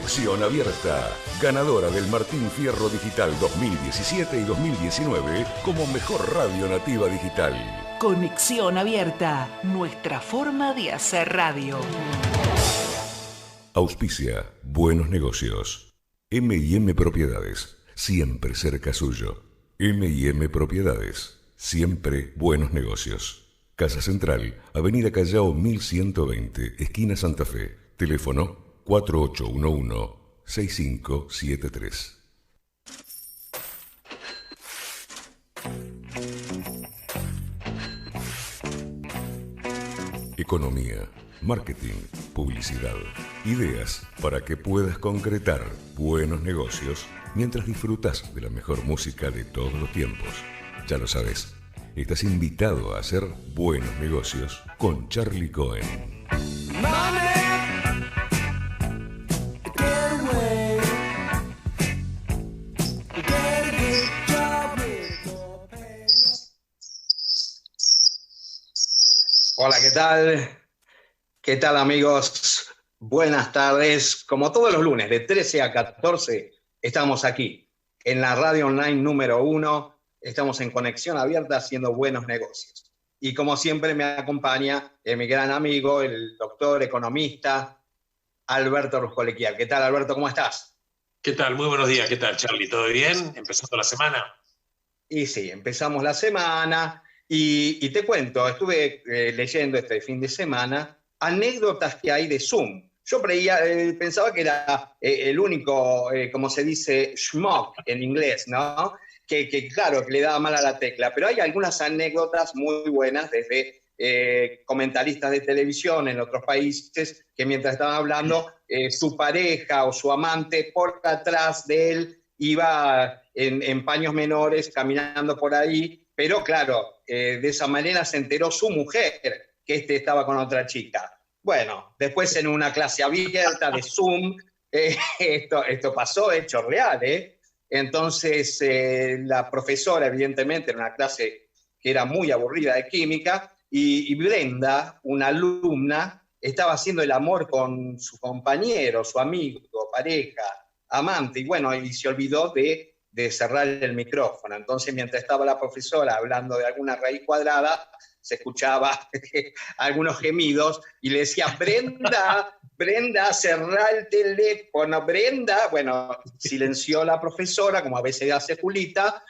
Conexión Abierta, ganadora del Martín Fierro Digital 2017 y 2019 como mejor radio nativa digital. Conexión Abierta, nuestra forma de hacer radio. Auspicia Buenos Negocios. M&M Propiedades, siempre cerca suyo. M&M Propiedades, siempre buenos negocios. Casa Central, Avenida Callao 1120, esquina Santa Fe. Teléfono 4811-6573. Economía, marketing, publicidad, ideas para que puedas concretar buenos negocios mientras disfrutas de la mejor música de todos los tiempos. Ya lo sabes, estás invitado a hacer buenos negocios con Charlie Cohen. Hola, ¿qué tal? ¿Qué tal, amigos? Buenas tardes. Como todos los lunes, de 13 a 14, estamos aquí, en la radio online número 1. Estamos en Conexión Abierta haciendo buenos negocios. Y como siempre me acompaña mi gran amigo, el doctor economista, Alberto Ruscolequial. ¿Qué tal, Alberto? ¿Cómo estás? ¿Qué tal? Muy buenos días. ¿Qué tal, Charlie? ¿Todo bien? ¿Empezando la semana? Y sí, empezamos la semana. Y te cuento, estuve leyendo este fin de semana anécdotas que hay de Zoom. Yo pensaba que era el único, como se dice, schmuck en inglés, ¿no? Claro, que le daba mal a la tecla. Pero hay algunas anécdotas muy buenas desde comentaristas de televisión en otros países que mientras estaban hablando, su pareja o su amante por atrás de él iba en paños menores caminando por ahí. Pero claro, de esa manera se enteró su mujer que estaba con otra chica. Bueno, después en una clase abierta de Zoom, esto pasó, hecho real, ¿eh? Entonces la profesora, evidentemente, en una clase que era muy aburrida de química, y Brenda, una alumna, estaba haciendo el amor con su compañero, su amigo, pareja, amante, y bueno, y se olvidó de cerrar el micrófono. Entonces, mientras estaba la profesora hablando de alguna raíz cuadrada, se escuchaba algunos gemidos y le decía, Brenda, cerrá el teléfono, Brenda. Bueno, silenció la profesora, como a veces hace Julita,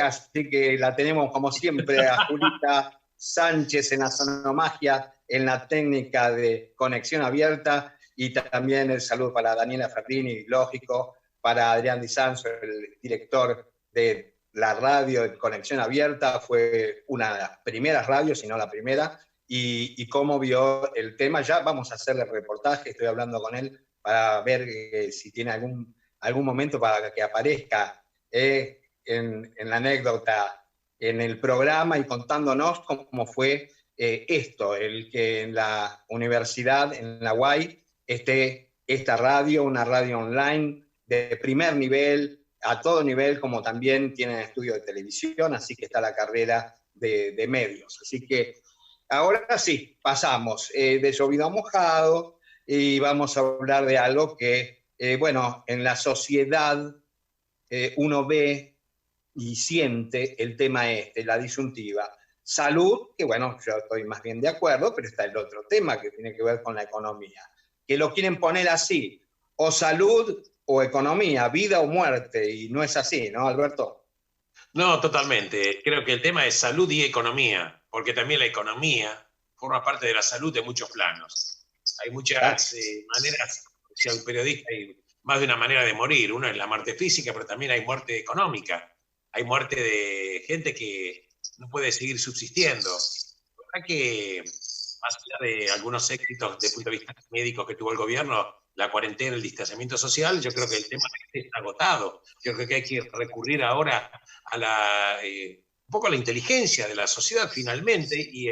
así que la tenemos como siempre a Julita Sánchez en la sonomagia, en la técnica de Conexión Abierta, y también el saludo para Daniela Ferrini, lógico, para Adrián Di Sanzo, el director de la radio de Conexión Abierta. Fue una de las primeras radios, si no la primera, y cómo vio el tema. Ya vamos a hacerle reportaje, estoy hablando con él para ver si tiene algún momento para que aparezca en la anécdota en el programa y contándonos cómo fue esto, el que en la universidad, en la UAI, esté esta radio, una radio online de primer nivel, a todo nivel, como también tienen estudio de televisión, así que está la carrera de medios. Así que ahora sí, pasamos de llovido a mojado y vamos a hablar de algo que, bueno, en la sociedad uno ve y siente el tema la disyuntiva. Salud, que bueno, yo estoy más bien de acuerdo, pero está el otro tema que tiene que ver con la economía, que lo quieren poner así, o salud o economía, vida o muerte, y no es así, ¿no, Alberto? No, totalmente. Creo que el tema es salud y economía, porque también la economía forma parte de la salud de muchos planos. Hay muchas maneras, si hay un periodista, hay más de una manera de morir. Una es la muerte física, pero también hay muerte económica. Hay muerte de gente que no puede seguir subsistiendo. La verdad que, más allá de algunos éxitos desde el punto de vista médico que tuvo el gobierno, la cuarentena, el distanciamiento social, yo creo que el tema está agotado. Yo creo que hay que recurrir ahora a un poco a la inteligencia de la sociedad finalmente y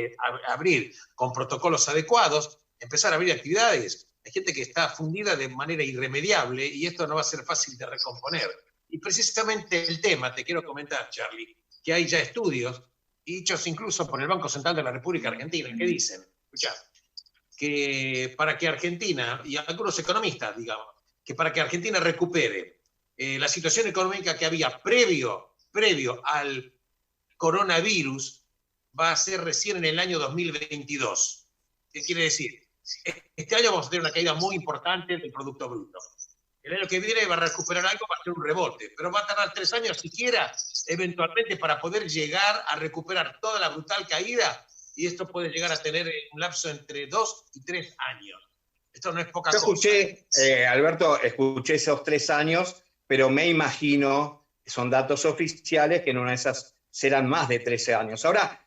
abrir con protocolos adecuados, empezar a abrir actividades. Hay gente que está fundida de manera irremediable y esto no va a ser fácil de recomponer. Y precisamente el tema, te quiero comentar, Charlie, que hay ya estudios hechos incluso por el Banco Central de la República Argentina que dicen, escuchá, que para que Argentina, y algunos economistas, digamos, que para que Argentina recupere la situación económica que había previo al coronavirus, va a ser recién en el año 2022. ¿Qué quiere decir? Este año vamos a tener una caída muy importante del Producto Bruto. El año que viene va a recuperar algo, va a ser un rebote, pero va a tardar 3 años siquiera, eventualmente, para poder llegar a recuperar toda la brutal caída, y esto puede llegar a tener un lapso entre 2 y 3 años. Esto no es poca cosa. Alberto, escuché esos 3 años, pero me imagino, son datos oficiales, que en una de esas serán más de 13 años. Ahora,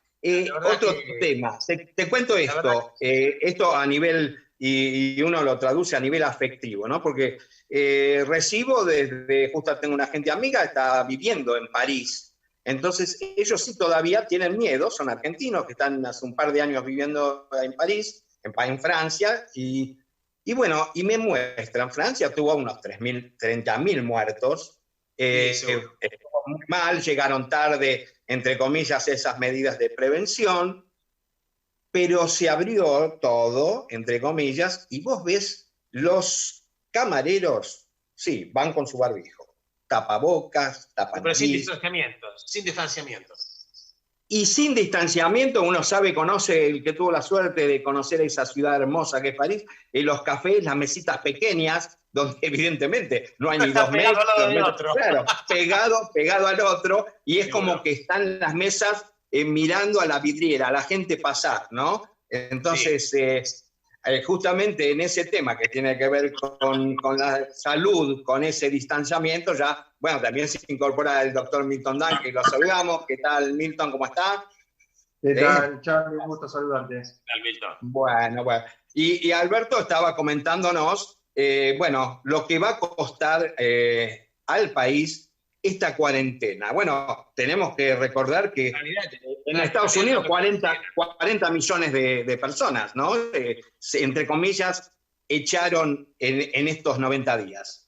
otro tema, te cuento esto, esto a nivel, y uno lo traduce a nivel afectivo, ¿no? Porque recibo justo tengo una gente amiga, está viviendo en París, entonces ellos sí todavía tienen miedo, son argentinos que están hace un par de años viviendo en París, en Francia, y bueno, y me muestran, Francia tuvo unos 30.000 muertos, estuvo muy mal, llegaron tarde, entre comillas, esas medidas de prevención, pero se abrió todo, entre comillas, y vos ves los camareros, sí, van con su barbijo, tapabocas, tapanariz. Pero sin distanciamiento. Y sin distanciamiento, uno conoce, el que tuvo la suerte de conocer esa ciudad hermosa que es París, y los cafés, las mesitas pequeñas, donde evidentemente no hay ni 2 metros. Claro, pegado al otro, y es como que están las mesas mirando a la vidriera, a la gente pasar, ¿no? Entonces, justamente en ese tema que tiene que ver con la salud, con ese distanciamiento, ya, bueno, también se incorpora el doctor Milton Dunn, que lo saludamos. ¿Qué tal, Milton? ¿Cómo está? ¿Qué tal, Charlie? Un gusto saludarte. ¿Qué tal, Milton? Bueno. Y Alberto estaba comentándonos, bueno, lo que va a costar al país esta cuarentena. Bueno, tenemos que recordar que en Estados Unidos 40 millones de personas, ¿no? Entre comillas, echaron en estos 90 días.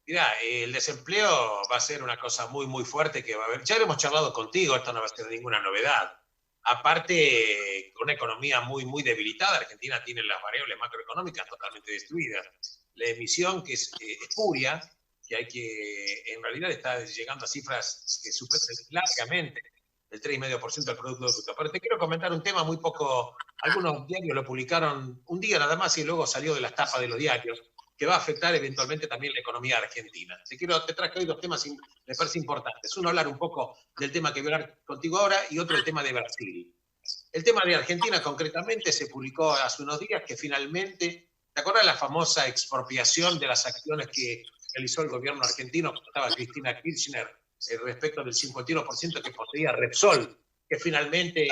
Mirá, el desempleo va a ser una cosa muy, muy fuerte que va a haber. Ya lo hemos charlado contigo, esto no va a ser ninguna novedad. Aparte, con una economía muy, muy debilitada, Argentina tiene las variables macroeconómicas totalmente destruidas. La emisión, que es espuria, que en realidad está llegando a cifras que superan largamente el 3,5% del Producto Bruto. Pero te quiero comentar un tema muy poco, algunos diarios lo publicaron un día nada más y luego salió de las tapas de los diarios, que va a afectar eventualmente también la economía argentina. Te traje hoy 2 temas, me parece importantes. Uno, hablar un poco del tema que voy a hablar contigo ahora, y otro, el tema de Brasil. El tema de Argentina, concretamente, se publicó hace unos días que finalmente, ¿te acuerdas la famosa expropiación de las acciones que realizó el gobierno argentino cuando estaba Cristina Kirchner respecto del 51% que poseía Repsol, que finalmente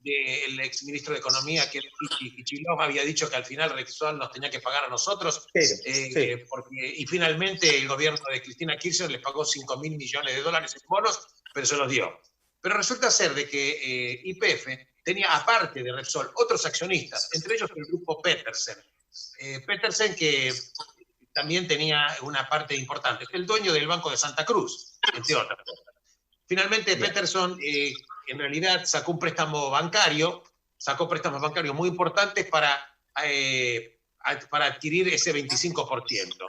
el exministro de Economía, que Kicillof, había dicho que al final Repsol nos tenía que pagar a nosotros, y finalmente el gobierno de Cristina Kirchner le pagó $5.000 millones en bonos, pero se los dio. Pero resulta ser de que YPF tenía, aparte de Repsol, otros accionistas, entre ellos el grupo Petersen. Petersen, que también tenía una parte importante, el dueño del Banco de Santa Cruz, entre otras cosas. Finalmente, Petersen en realidad sacó préstamos bancarios muy importantes para adquirir ese 25%.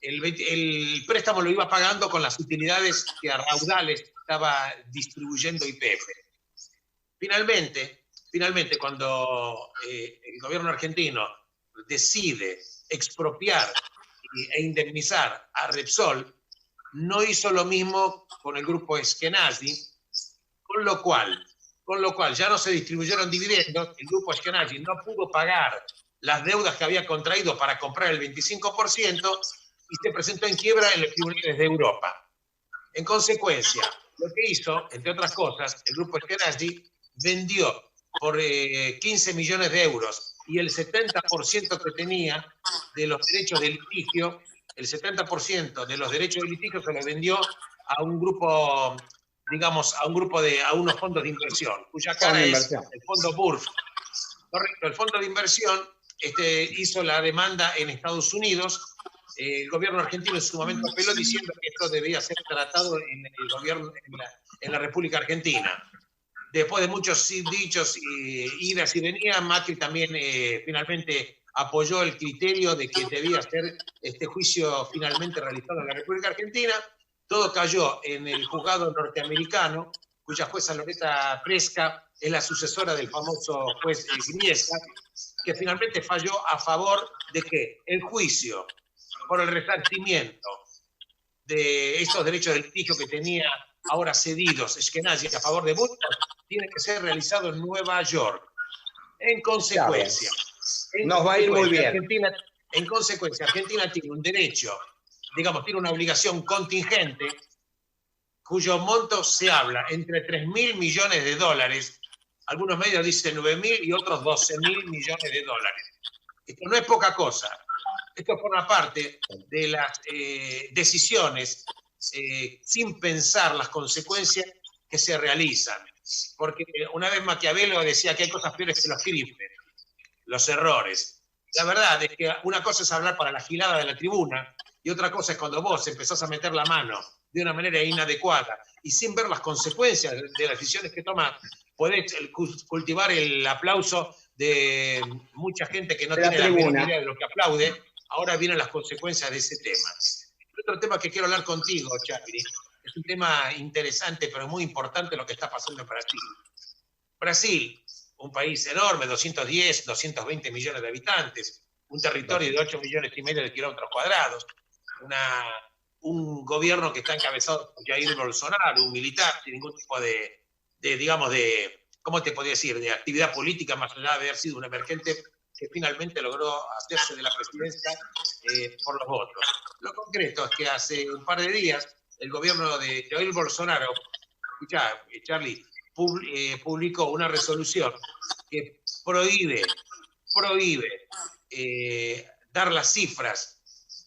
El préstamo lo iba pagando con las utilidades que a raudales estaba distribuyendo YPF. Finalmente, cuando el gobierno argentino decide expropiar e indemnizar a Repsol, no hizo lo mismo con el grupo Eskenazi, con lo cual ya no se distribuyeron dividendos, el grupo Eskenazi no pudo pagar las deudas que había contraído para comprar el 25% y se presentó en quiebra en los tribunales de Europa. En consecuencia, lo que hizo, entre otras cosas, el grupo Eskenazi vendió por 15 millones de euros y el 70% que tenía de los derechos de litigio, el 70% de los derechos de litigio se los vendió a un grupo, digamos, a unos fondos de inversión, cuya cara es el fondo BURF. Correcto, el fondo de inversión hizo la demanda en Estados Unidos. El gobierno argentino en su momento apeló diciendo que esto debía ser tratado en el gobierno, en la República Argentina. Después de muchos dichos, idas y venidas, Macri también finalmente apoyó el criterio de que debía ser este juicio finalmente realizado en la República Argentina. Todo cayó en el juzgado norteamericano, cuya jueza Loretta Preska es la sucesora del famoso juez Griesa, que finalmente falló a favor de que el juicio por el resarcimiento de estos derechos de litigio que tenía ahora cedidos Ashkenazi a favor de Bush tiene que ser realizado en Nueva York. En consecuencia, nos va a ir muy bien. En consecuencia, Argentina tiene un derecho, digamos, tiene una obligación contingente, cuyo monto se habla entre 3.000 millones de dólares, algunos medios dicen 9.000 y otros 12.000 millones de dólares. Esto no es poca cosa. Esto forma parte de las decisiones sin pensar las consecuencias que se realizan. Porque una vez Maquiavelo decía que hay cosas peores que los crímenes, los errores. La verdad es que una cosa es hablar para la gilada de la tribuna y otra cosa es cuando vos empezás a meter la mano de una manera inadecuada y sin ver las consecuencias de las decisiones que tomás, podés cultivar el aplauso de mucha gente que no tiene la menor idea de lo que aplaude. Ahora vienen las consecuencias de ese tema. Otro tema que quiero hablar contigo, Chapri, es un tema interesante, pero muy importante lo que está pasando en Brasil. Brasil, un país enorme, 210, 220 millones de habitantes, un territorio de 8 millones y medio de kilómetros cuadrados, un gobierno que está encabezado por Jair Bolsonaro, un militar sin ningún tipo de, ¿cómo te podría decir?, de actividad política, más allá de haber sido un emergente que finalmente logró hacerse de la presidencia por los votos. Lo concreto es que hace un par de días el gobierno de Jair Bolsonaro, escuchá, Charlie, publicó una resolución que prohíbe dar las cifras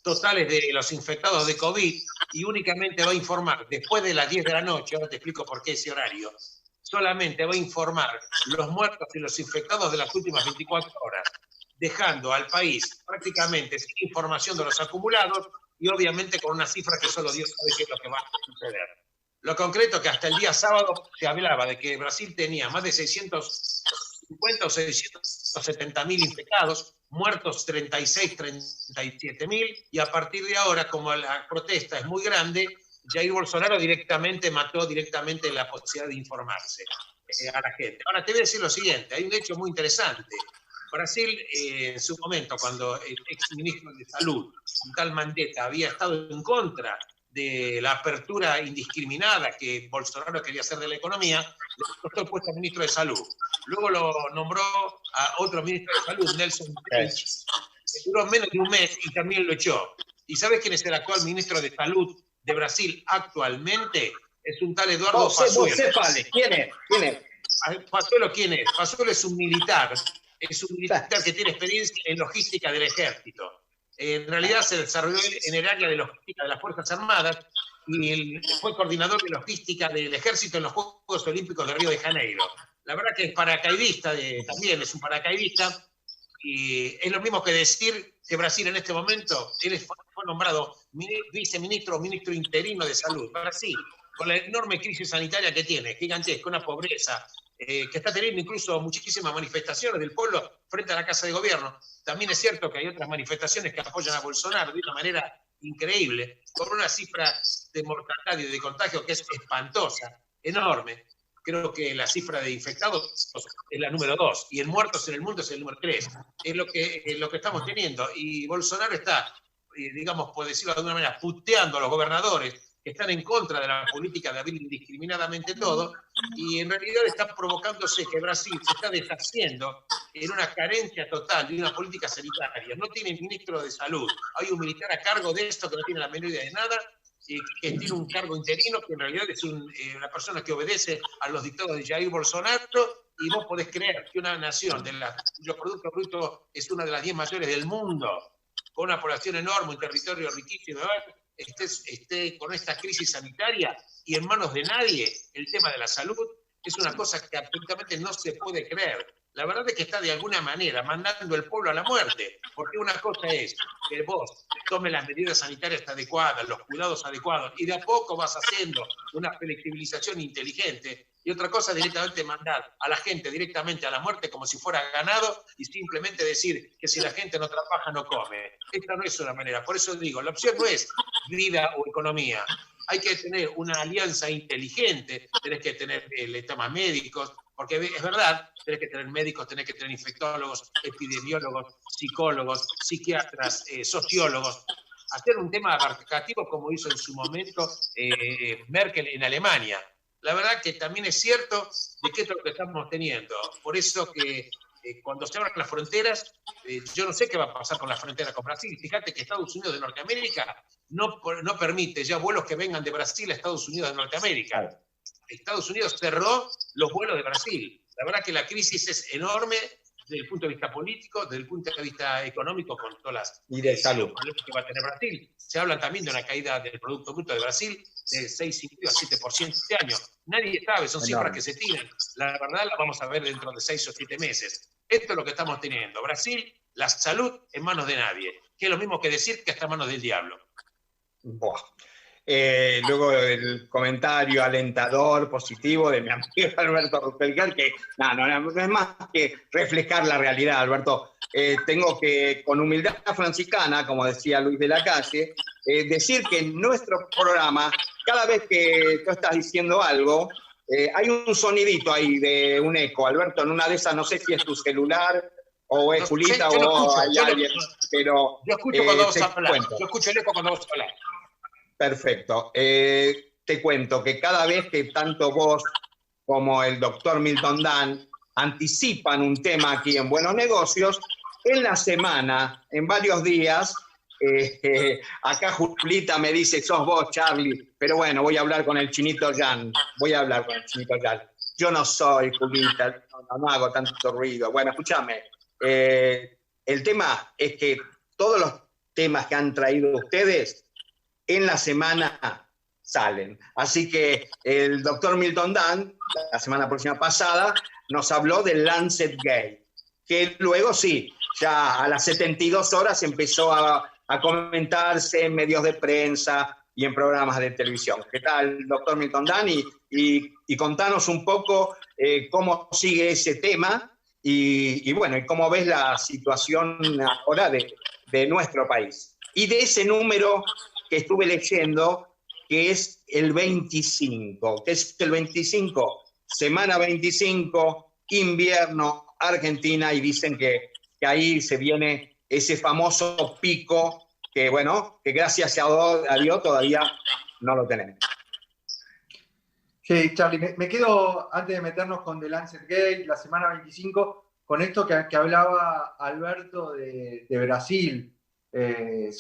totales de los infectados de COVID y únicamente va a informar después de las 10 de la noche, ahora te explico por qué ese horario, solamente va a informar los muertos y los infectados de las últimas 24 horas, dejando al país prácticamente sin información de los acumulados y obviamente con una cifra que solo Dios sabe qué es lo que va a suceder. Lo concreto es que hasta el día sábado se hablaba de que Brasil tenía más de 650 o 670 mil infectados, muertos 36, 37 mil, y a partir de ahora, como la protesta es muy grande, Jair Bolsonaro mató directamente la posibilidad de informarse a la gente. Ahora te voy a decir lo siguiente, hay un hecho muy interesante. Brasil, en su momento, cuando el exministro de Salud, un tal Mandetta, había estado en contra de la apertura indiscriminada que Bolsonaro quería hacer de la economía, le costó el puesto al ministro de Salud. Luego lo nombró a otro ministro de Salud, Nelson Teich, que duró menos de un mes y también lo echó. ¿Y sabes quién es el actual ministro de Salud de Brasil actualmente? Es un tal Eduardo Pazuello. ¿Quién es? Pazuello, ¿quién es? Pazuello es un militar que tiene experiencia en logística del ejército. En realidad se desarrolló en el área de logística de las Fuerzas Armadas y fue coordinador de logística del ejército en los Juegos Olímpicos de Río de Janeiro. La verdad que es paracaidista, también es un paracaidista, y es lo mismo que decir que Brasil en este momento, él fue nombrado viceministro o ministro interino de Salud. Brasil, con la enorme crisis sanitaria que tiene, gigantesca, una pobreza, que está teniendo incluso muchísimas manifestaciones del pueblo frente a la Casa de Gobierno. También es cierto que hay otras manifestaciones que apoyan a Bolsonaro de una manera increíble, con una cifra de mortalidad y de contagio que es espantosa, enorme. Creo que la cifra de infectados es la número 2 y en muertos en el mundo es el número 3. Es lo que estamos teniendo. Y Bolsonaro está, digamos, por decirlo de alguna manera, puteando a los gobernadores que están en contra de la política de abrir indiscriminadamente todo, y en realidad está provocándose que Brasil se está deshaciendo en una carencia total de una política sanitaria. No tiene ministro de salud, hay un militar a cargo de esto que no tiene la menor idea de nada, que tiene un cargo interino, que en realidad es una persona que obedece a los dictados de Jair Bolsonaro, y vos podés creer que una nación cuyo Producto Bruto es una de las 10 mayores del mundo, con una población enorme, un territorio riquísimo, esté con esta crisis sanitaria y en manos de nadie el tema de la salud, es una cosa que absolutamente no se puede creer. la verdad es que está de alguna manera mandando al pueblo a la muerte, porque una cosa es que vos tomes las medidas sanitarias adecuadas, los cuidados adecuados, y de a poco vas haciendo una flexibilización inteligente, y otra cosa es directamente mandar a la gente directamente a la muerte como si fuera ganado y simplemente decir que si la gente no trabaja no come. Esta no es una manera. Por eso digo, la opción no es vida o economía. Hay que tener una alianza inteligente, tenés que tener temas médicos, porque es verdad, tenés que tener médicos, tenés que tener infectólogos, epidemiólogos, psicólogos, psiquiatras, sociólogos. Hacer un tema abarcativo como hizo en su momento Merkel en Alemania. La verdad que también es cierto de qué es lo que estamos teniendo. Por eso que cuando se abran las fronteras, yo no sé qué va a pasar con la frontera con Brasil. Fíjate que Estados Unidos de Norteamérica no permite ya vuelos que vengan de Brasil a Estados Unidos de Norteamérica. Estados Unidos cerró los vuelos de Brasil. La verdad que la crisis es enorme desde el punto de vista político, desde el punto de vista económico, con todas las y de salud que va a tener Brasil. Se habla también de una caída del Producto Bruto de Brasil de 6,5 a 7% este año. Nadie sabe, son cifras que se tiran. La verdad la vamos a ver dentro de 6 o 7 meses. Esto es lo que estamos teniendo. Brasil, la salud en manos de nadie, que es lo mismo que decir que está en manos del diablo. Buah. Luego el comentario alentador, positivo de mi amigo Alberto Rupelgar, que no es más que reflejar la realidad, Alberto. Tengo que, con humildad franciscana, como decía Luis de la Calle, decir que en nuestro programa, cada vez que tú estás diciendo algo, hay un sonidito ahí de un eco. Alberto, en una de esas, no sé si es tu celular o es Julita o hay alguien, pero yo escucho cuando vos hablas. Yo escucho el eco cuando vos hablas. Perfecto. Te cuento que cada vez que tanto vos como el doctor Milton Dan anticipan un tema aquí en Buenos Negocios, en la semana, en varios días, acá Julita me dice, sos vos, Charlie, pero bueno, voy a hablar con el Chinito Jan. Yo no soy Julita, no hago tanto ruido. Bueno, escúchame, el tema es que todos los temas que han traído ustedes en la semana salen. Así que el doctor Milton Dan, la semana próxima pasada, nos habló del Lancet Gate, que luego sí, ya a las 72 horas empezó a comentarse en medios de prensa y en programas de televisión. ¿Qué tal, doctor Milton Dan? Y contanos un poco cómo sigue ese tema y bueno, y cómo ves la situación ahora de nuestro país. Y de ese número que estuve leyendo, que es el 25. ¿Qué es el 25? Semana 25, invierno, Argentina, y dicen que ahí se viene ese famoso pico que, bueno, que gracias a Dios todavía no lo tenemos. Sí, Charlie, me quedo, antes de meternos con The Lancet Gate, la semana 25, con esto que hablaba Alberto de Brasil. Es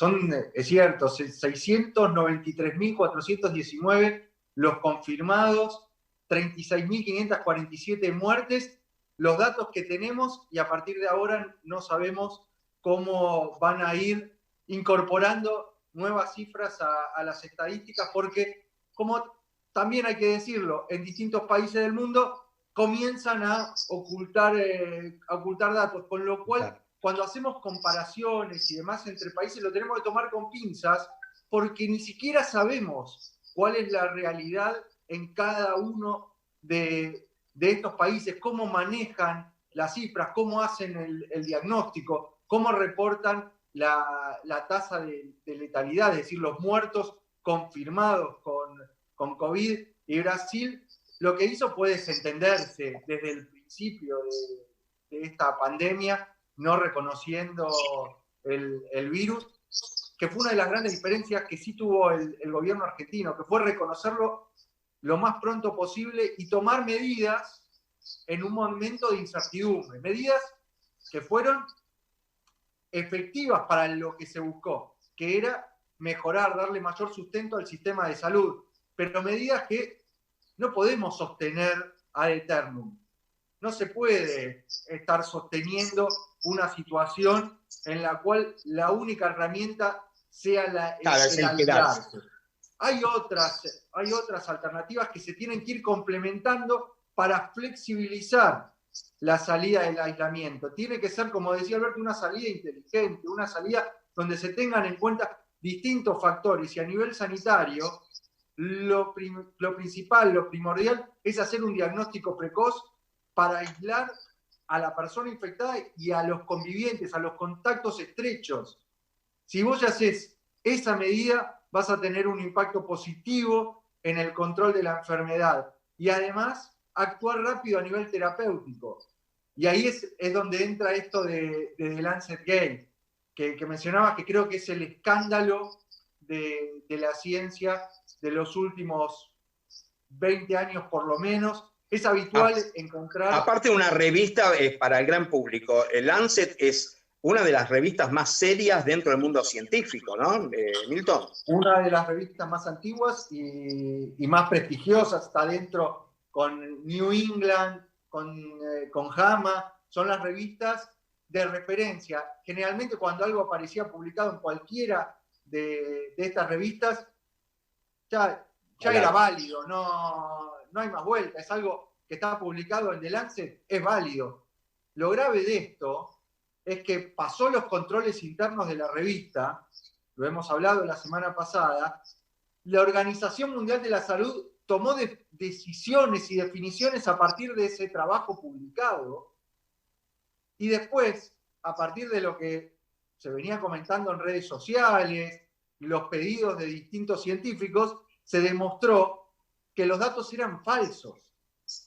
cierto, 693.419 los confirmados, 36.547 muertes, los datos que tenemos, y a partir de ahora no sabemos cómo van a ir incorporando nuevas cifras a las estadísticas, porque, como también hay que decirlo, en distintos países del mundo comienzan a ocultar datos, con lo cual, claro, cuando hacemos comparaciones y demás entre países, lo tenemos que tomar con pinzas, porque ni siquiera sabemos cuál es la realidad en cada uno de estos países, cómo manejan las cifras, cómo hacen el diagnóstico, cómo reportan la tasa de letalidad, es decir, los muertos confirmados con COVID. Y Brasil lo que hizo fue desentenderse desde el principio de esta pandemia, no reconociendo el virus, que fue una de las grandes diferencias que sí tuvo el gobierno argentino, que fue reconocerlo lo más pronto posible y tomar medidas en un momento de incertidumbre, medidas que fueron efectivas para lo que se buscó, que era mejorar, darle mayor sustento al sistema de salud, pero medidas que no podemos sostener ad eternum. No se puede estar soteniendo una situación en la cual la única herramienta sea el aislarse. Hay otras alternativas que se tienen que ir complementando para flexibilizar la salida del aislamiento. Tiene que ser, como decía Alberto, una salida inteligente, una salida donde se tengan en cuenta distintos factores, y a nivel sanitario lo principal, lo primordial es hacer un diagnóstico precoz para aislar a la persona infectada y a los convivientes, a los contactos estrechos. Si vos ya haces esa medida, vas a tener un impacto positivo en el control de la enfermedad y además actuar rápido a nivel terapéutico. Y ahí es donde entra esto de The Lancet Gate, que mencionabas, que creo que es el escándalo de la ciencia de los últimos 20 años por lo menos. Es habitual encontrar... Aparte, una revista para el gran público. El Lancet es una de las revistas más serias dentro del mundo científico, ¿no, Milton? Una de las revistas más antiguas y más prestigiosas. Está dentro con New England, con JAMA. Son las revistas de referencia. Generalmente cuando algo aparecía publicado en cualquiera de estas revistas, ya era válido, no hay más vuelta, es algo que está publicado en The Lancet, es válido. Lo grave de esto es que pasó los controles internos de la revista, lo hemos hablado la semana pasada, la Organización Mundial de la Salud tomó decisiones y definiciones a partir de ese trabajo publicado, y después, a partir de lo que se venía comentando en redes sociales, los pedidos de distintos científicos, se demostró que los datos eran falsos.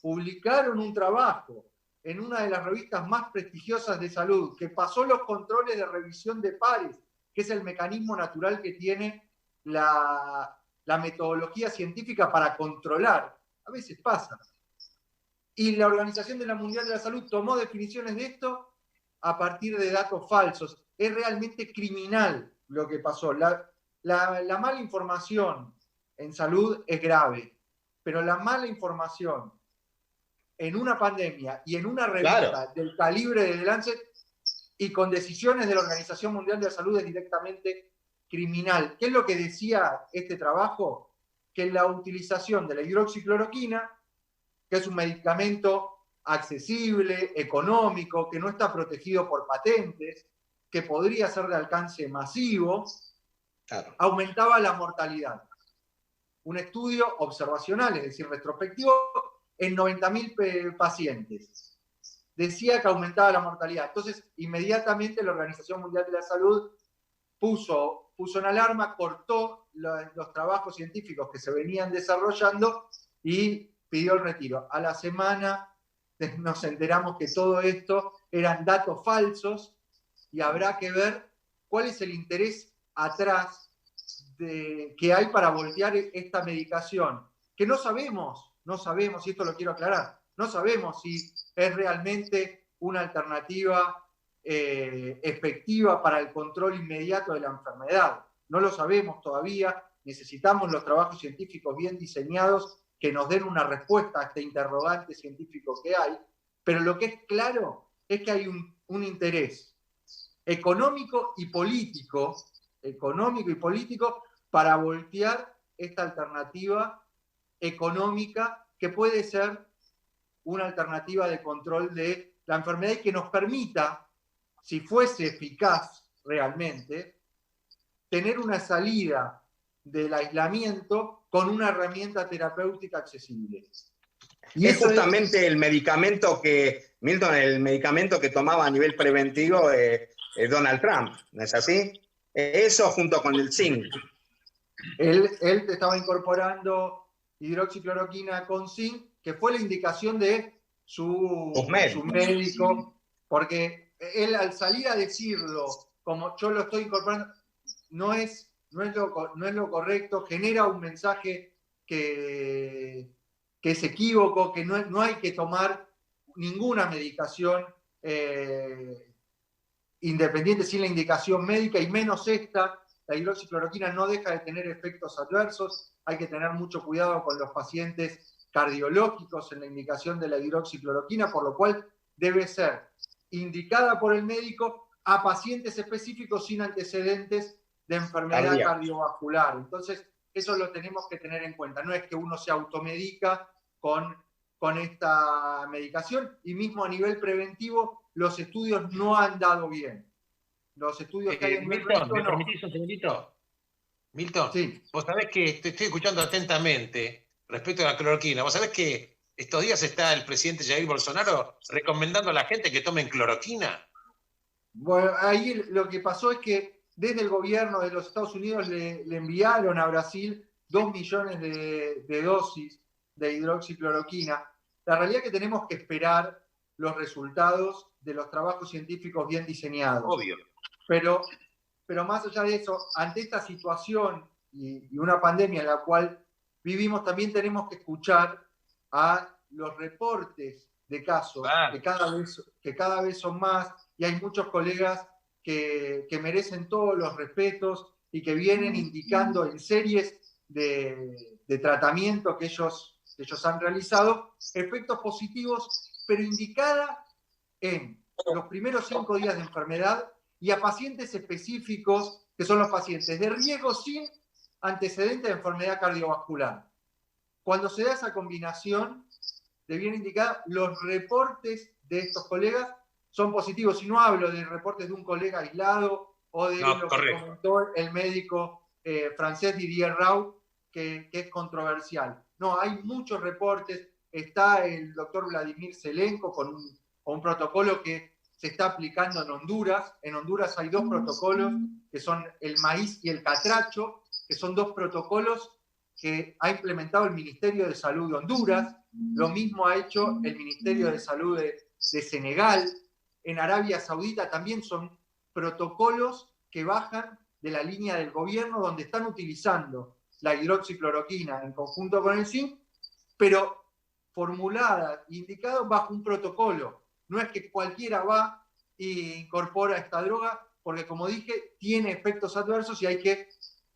Publicaron un trabajo en una de las revistas más prestigiosas de salud, que pasó los controles de revisión de pares, que es el mecanismo natural que tiene la metodología científica para controlar. A veces pasa. Y la Organización Mundial de la Salud tomó definiciones de esto a partir de datos falsos. Es realmente criminal lo que pasó. La mala información en salud es grave, pero la mala información en una pandemia y en una revista del calibre de The Lancet y con decisiones de la Organización Mundial de la Salud es directamente criminal. ¿Qué es lo que decía este trabajo? Que la utilización de la hidroxicloroquina, que es un medicamento accesible, económico, que no está protegido por patentes, que podría ser de alcance masivo, aumentaba la mortalidad. Un estudio observacional, es decir, retrospectivo, en 90.000 pacientes. Decía que aumentaba la mortalidad. Entonces, inmediatamente la Organización Mundial de la Salud puso en alarma, cortó los trabajos científicos que se venían desarrollando y pidió el retiro. A la semana nos enteramos que todo esto eran datos falsos y habrá que ver cuál es el interés atrás que hay para voltear esta medicación, que no sabemos, y esto lo quiero aclarar, no sabemos si es realmente una alternativa efectiva para el control inmediato de la enfermedad. No lo sabemos todavía, necesitamos los trabajos científicos bien diseñados que nos den una respuesta a este interrogante científico que hay, pero lo que es claro es que hay un interés económico y político para voltear esta alternativa económica que puede ser una alternativa de control de la enfermedad y que nos permita, si fuese eficaz realmente, tener una salida del aislamiento con una herramienta terapéutica accesible. Y es justamente el medicamento que, Milton, el medicamento que tomaba a nivel preventivo Donald Trump, ¿no es así? Eso junto con el zinc. Él estaba incorporando hidroxicloroquina con zinc, que fue la indicación de su médico, porque él al salir a decirlo, como yo lo estoy incorporando, no es lo correcto, genera un mensaje que es equívoco, que no hay que tomar ninguna medicación independiente sin la indicación médica, y menos esta. La hidroxicloroquina no deja de tener efectos adversos, hay que tener mucho cuidado con los pacientes cardiológicos en la indicación de la hidroxicloroquina, por lo cual debe ser indicada por el médico a pacientes específicos sin antecedentes de enfermedad cardiovascular. Entonces, eso lo tenemos que tener en cuenta. No es que uno se automedica con con esta medicación, y mismo a nivel preventivo los estudios no han dado bien. Los estudios que hay en Milton, ¿me permitís un segundito? Milton, sí. Vos sabés que te estoy escuchando atentamente respecto a la cloroquina. Vos sabés que estos días está el presidente Jair Bolsonaro recomendando a la gente que tomen cloroquina. Bueno, ahí lo que pasó es que desde el gobierno de los Estados Unidos le enviaron a Brasil 2 millones de dosis de hidroxicloroquina. La realidad es que tenemos que esperar los resultados de los trabajos científicos bien diseñados. Obvio. Pero más allá de eso, ante esta situación y una pandemia en la cual vivimos, también tenemos que escuchar a los reportes de casos, claro, que cada vez son más, y hay muchos colegas que merecen todos los respetos y que vienen indicando en series de tratamiento que ellos han realizado efectos positivos, pero indicada en los primeros 5 días de enfermedad y a pacientes específicos, que son los pacientes de riesgo sin antecedentes de enfermedad cardiovascular. Cuando se da esa combinación de bien indicada, los reportes de estos colegas son positivos. Y no hablo de reportes de un colega aislado o de lo que comentó el médico francés Didier Raoult, que es controversial. No, hay muchos reportes. Está el doctor Vladimir Zelenko con un protocolo que se está aplicando en Honduras. En Honduras hay 2 protocolos, que son el maíz y el catracho, que son 2 protocolos que ha implementado el Ministerio de Salud de Honduras. Lo mismo ha hecho el Ministerio de Salud de Senegal. En Arabia Saudita también son protocolos que bajan de la línea del gobierno, donde están utilizando la hidroxicloroquina en conjunto con el zinc, pero formulada e indicada bajo un protocolo. No es que cualquiera va e incorpora esta droga, porque como dije, tiene efectos adversos y hay que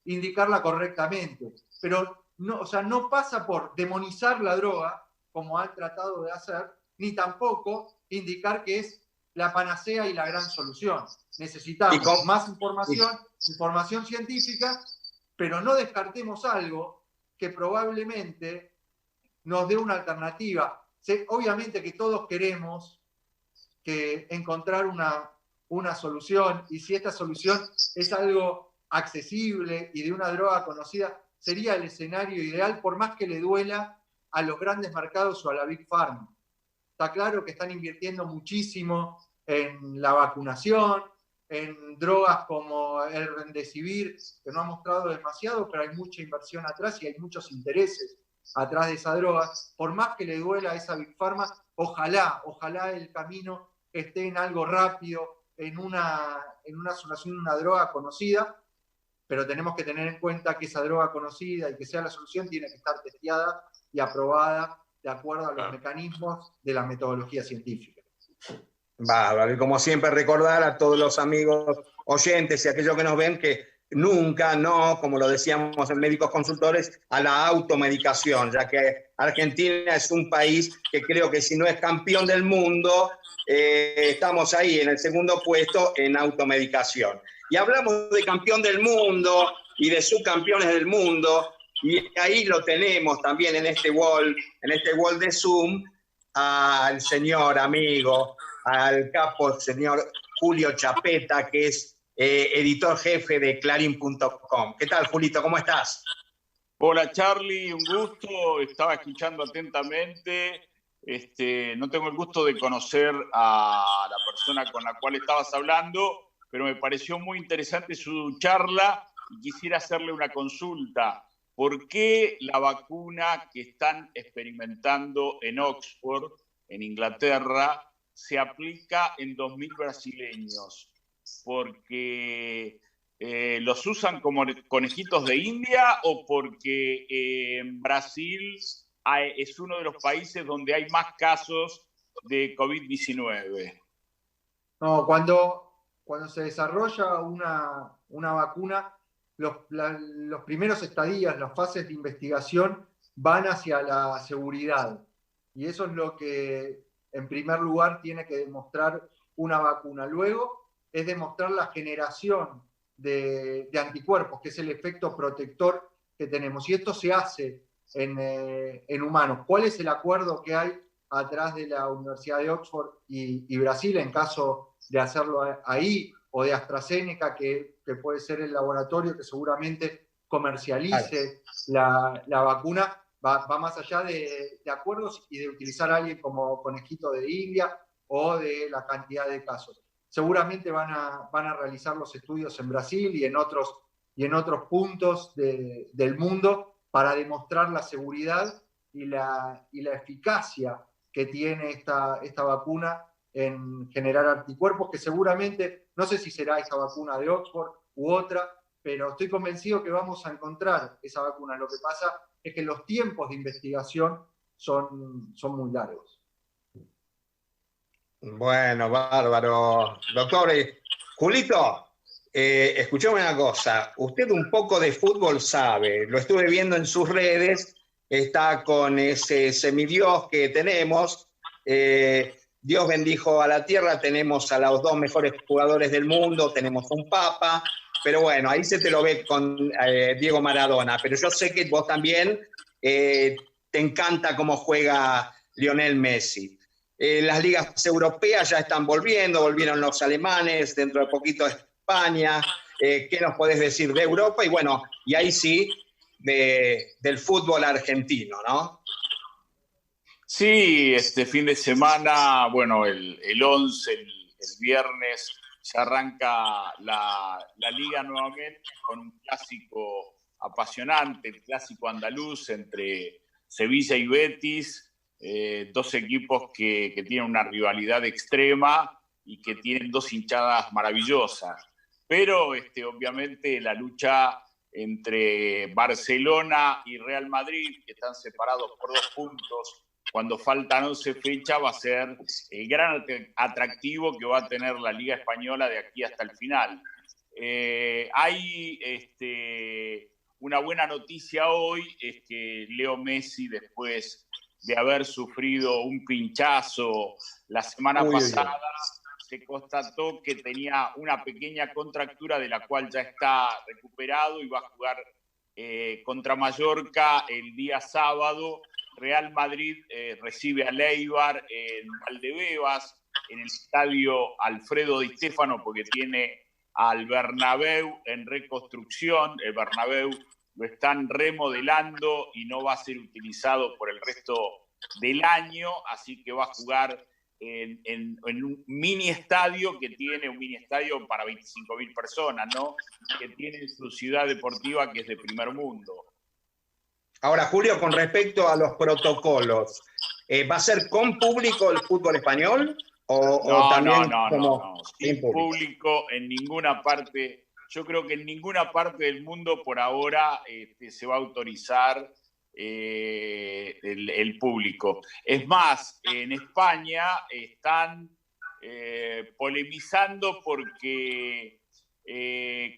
indicarla correctamente. Pero no, o sea, no pasa por demonizar la droga, como han tratado de hacer, ni tampoco indicar que es la panacea y la gran solución. Necesitamos más información científica, pero no descartemos algo que probablemente nos dé una alternativa. Obviamente que todos queremos encontrar una solución, y si esta solución es algo accesible y de una droga conocida, sería el escenario ideal, por más que le duela a los grandes mercados o a la Big Pharma. Está claro que están invirtiendo muchísimo en la vacunación, en drogas como el Remdesivir, que no ha mostrado demasiado, pero hay mucha inversión atrás y hay muchos intereses atrás de esa droga. Por más que le duela a esa Big Pharma, ojalá el camino esté en algo rápido, en una solución, una droga conocida, pero tenemos que tener en cuenta que esa droga conocida y que sea la solución tiene que estar testeada y aprobada de acuerdo a los mecanismos de la metodología científica. Bárbaro, y como siempre recordar a todos los amigos oyentes y aquellos que nos ven que nunca, no, como lo decíamos en Médicos Consultores, a la automedicación, ya que Argentina es un país que creo que si no es campeón del mundo, estamos ahí en el segundo puesto en automedicación. Y hablamos de campeón del mundo y de subcampeones del mundo, y ahí lo tenemos también en este wall de Zoom, al señor amigo, al capo señor Julio Chapeta, que es editor jefe de Clarín.com. ¿Qué tal, Julito? ¿Cómo estás? Hola, Charlie, un gusto. Estaba escuchando atentamente. No tengo el gusto de conocer a la persona con la cual estabas hablando, pero me pareció muy interesante su charla y quisiera hacerle una consulta. ¿Por qué la vacuna que están experimentando en Oxford, en Inglaterra, se aplica en 2.000 brasileños? ¿Porque los usan como conejitos de India o porque en Brasil es uno de los países donde hay más casos de COVID-19? No, cuando se desarrolla una vacuna, los primeros estadios, las fases de investigación van hacia la seguridad. Y eso es lo que, en primer lugar, tiene que demostrar una vacuna. Luego es demostrar la generación de anticuerpos, que es el efecto protector que tenemos. Y esto se hace en humanos. ¿Cuál es el acuerdo que hay atrás de la Universidad de Oxford y Brasil en caso de hacerlo ahí, o de AstraZeneca, que puede ser el laboratorio que seguramente comercialice la vacuna? Va más allá de acuerdos y de utilizar a alguien como conejito de India o de la cantidad de casos. Seguramente van a realizar los estudios en Brasil y en otros puntos del mundo para demostrar la seguridad y la eficacia que tiene esta vacuna en generar anticuerpos, que seguramente, no sé si será esta vacuna de Oxford u otra, pero estoy convencido que vamos a encontrar esa vacuna. Lo que pasa es que los tiempos de investigación son muy largos. Bueno, bárbaro. Doctor, Julito, escuchame una cosa. Usted un poco de fútbol sabe, lo estuve viendo en sus redes, está con ese semidios que tenemos. Dios bendijo a la tierra, tenemos a los 2 mejores jugadores del mundo, tenemos un papa, pero bueno, ahí se te lo ve con Diego Maradona, pero yo sé que vos también te encanta cómo juega Lionel Messi. Las ligas europeas ya están volvieron los alemanes, dentro de poquito España. ¿Qué nos podés decir de Europa? Y bueno, y ahí sí, del fútbol argentino, ¿no? Sí, este fin de semana, bueno, el 11, el viernes, se arranca la liga nuevamente con un clásico apasionante, el clásico andaluz entre Sevilla y Betis, 2 equipos que tienen una rivalidad extrema y que tienen 2 hinchadas maravillosas. Pero obviamente la lucha entre Barcelona y Real Madrid, que están separados por 2 puntos, cuando faltan 11 fechas, va a ser el gran atractivo que va a tener la Liga Española de aquí hasta el final. Hay una buena noticia hoy, es que Leo Messi, después de haber sufrido un pinchazo la semana pasada, se constató que tenía una pequeña contractura de la cual ya está recuperado y va a jugar contra Mallorca el día sábado. Real Madrid recibe a Eibar en Valdebebas, en el estadio Alfredo Di Stéfano, porque tiene al Bernabéu en reconstrucción. El Bernabéu lo están remodelando y no va a ser utilizado por el resto del año, así que va a jugar en un mini estadio para 25.000 personas, ¿no? Que tiene su ciudad deportiva, que es de primer mundo. Ahora, Julio, con respecto a los protocolos, ¿va a ser con público el fútbol español? ¿O también no. Sin público en ninguna parte. Yo creo que en ninguna parte del mundo por ahora se va a autorizar el público. Es más, en España están polemizando porque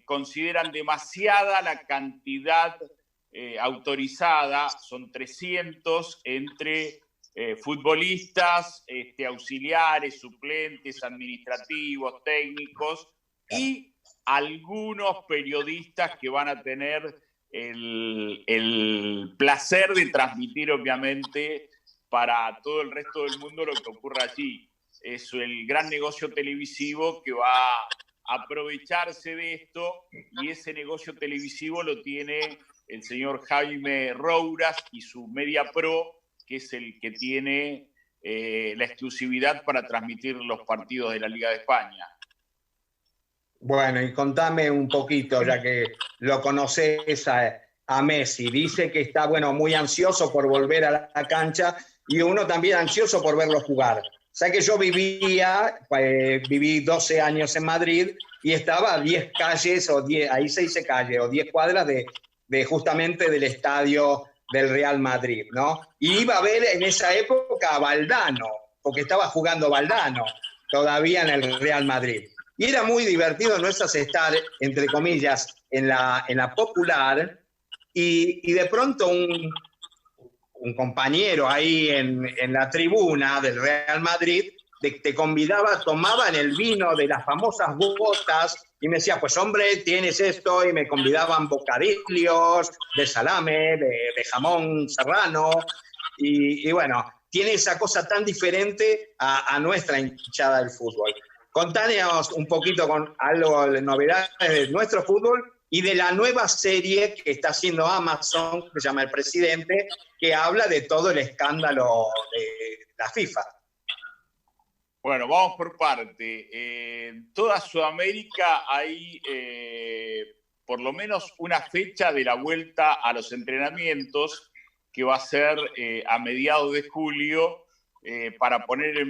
consideran demasiada la cantidad autorizada, son 300 entre futbolistas, auxiliares, suplentes, administrativos, técnicos y algunos periodistas que van a tener el placer de transmitir, obviamente, para todo el resto del mundo lo que ocurra allí. Es el gran negocio televisivo que va a aprovecharse de esto, y ese negocio televisivo lo tiene el señor Jaime Rouras y su Media Pro, que es el que tiene la exclusividad para transmitir los partidos de la Liga de España. Bueno, y contame un poquito, ya que lo conoces a Messi. Dice que está, muy ansioso por volver a la cancha, y uno también ansioso por verlo jugar. O sea que yo viví 12 años en Madrid y estaba a 10 calles, ahí se dice calle, o 10 cuadras de justamente del estadio del Real Madrid, ¿no? Y iba a ver en esa época a Valdano, porque estaba jugando Valdano todavía en el Real Madrid. Y era muy divertido, ¿no? Estar, entre comillas, en la Popular, y de pronto un compañero ahí en la tribuna del Real Madrid te convidaba, tomaban el vino de las famosas botas y me decía, pues hombre, tienes esto, y me convidaban bocadillos de salame, de jamón serrano, y bueno, tiene esa cosa tan diferente a nuestra hinchada del fútbol. Contanos un poquito con algo de novedades de nuestro fútbol y de la nueva serie que está haciendo Amazon, que se llama El Presidente, que habla de todo el escándalo de la FIFA. Bueno, vamos por parte. En toda Sudamérica hay por lo menos una fecha de la vuelta a los entrenamientos que va a ser a mediados de julio para poner